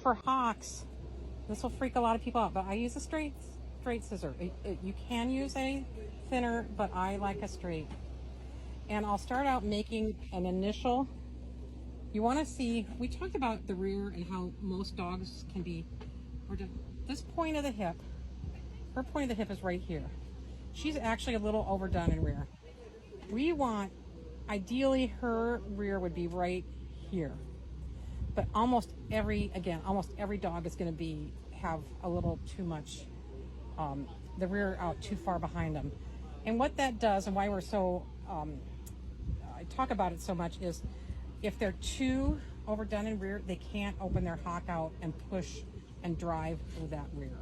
for hocks, this will freak a lot of people out, but I use a straight scissor. You can use a thinner, but I like a straight. And I'll start out making an initial. You want to see, we talked about the rear and how most dogs can be, this point of the hip, her point of the hip is right here. She's actually a little overdone in rear. We want, ideally her rear would be right here. But almost every dog is going to have a little too much, the rear out too far behind them. And what that does, and why we're so, I talk about it so much, is if they're too overdone in rear, they can't open their hock out and push and drive with that rear.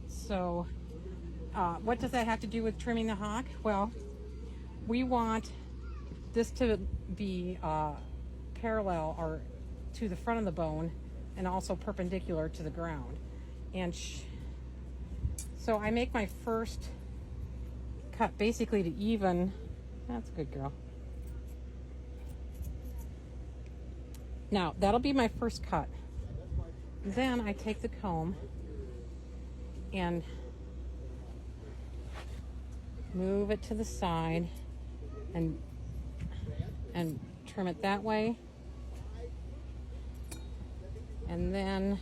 So what does that have to do with trimming the hock? Well, we want this to be parallel or to the front of the bone and also perpendicular to the ground. And so I make my first cut basically to even. That's a good girl. Now that'll be my first cut. Then I take the comb and move it to the side and trim it that way. And then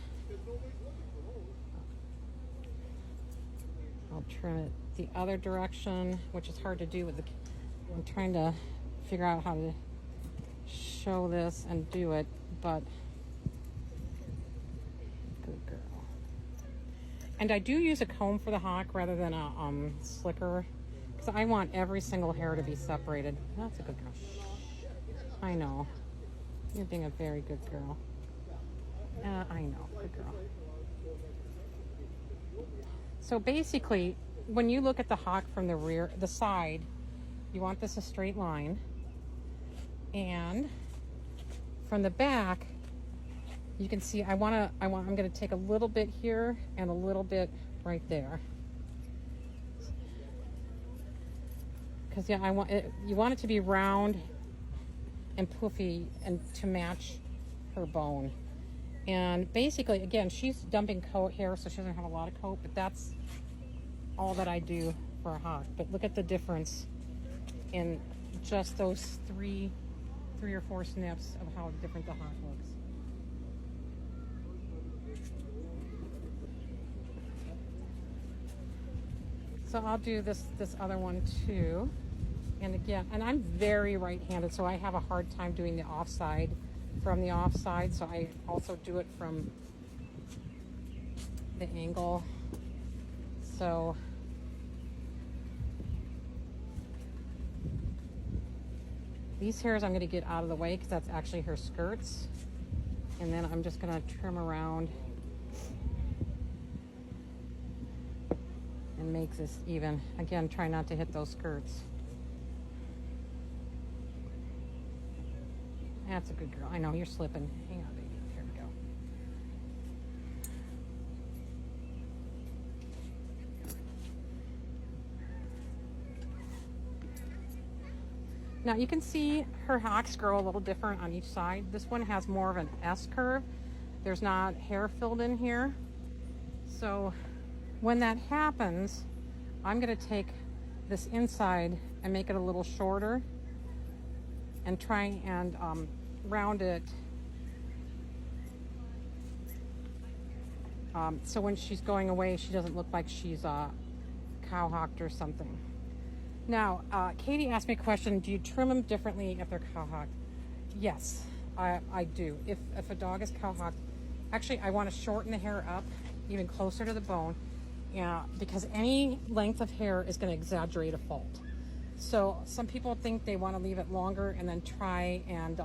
I'll trim it the other direction, which is hard to do with I'm trying to figure out how to show this and do it, but good girl. And I do use a comb for the hock rather than a slicker, because I want every single hair to be separated. That's a good girl. I know. You're being a very good girl. I know, good girl. So basically, when you look at the hock from the rear, the side, you want this a straight line. And from the back, you can see I'm going to take a little bit here and a little bit right there. Because yeah, you want it to be round and poofy and to match her bone. And basically, again, she's dumping coat hair, so she doesn't have a lot of coat, but that's all that I do for a hock. But look at the difference in just those three or four snips of how different the hock looks. So I'll do this other one too. And again, and I'm very right-handed, so I have a hard time doing the offside from the offside, so I also do it from the angle. So these hairs I'm going to get out of the way because that's actually her skirts, and then I'm just going to trim around and make this even. Again, try not to hit those skirts. That's a good girl. I know, you're slipping. Hang on, baby. Here we go. Now you can see her hocks grow a little different on each side. This one has more of an S curve. There's not hair filled in here. So when that happens, I'm going to take this inside and make it a little shorter and try and round it so when she's going away, she doesn't look like she's cow-hocked or something. Now, Katie asked me a question, do you trim them differently if they're cow-hocked? Yes, I do. If a dog is cow-hocked, actually I want to shorten the hair up even closer to the bone, because any length of hair is going to exaggerate a fault. So some people think they want to leave it longer and then try and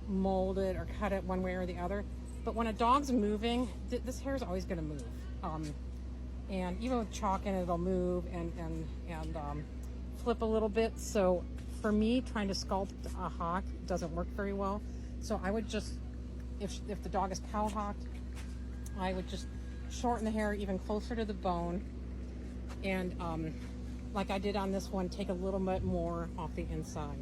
mold it or cut it one way or the other. But when a dog's moving, this hair is always going to move. And even with chalk in it, it'll move and flip a little bit. So for me, trying to sculpt a hock doesn't work very well. So I would just, if the dog is cow-hocked, I would just shorten the hair even closer to the bone. And like I did on this one, take a little bit more off the inside.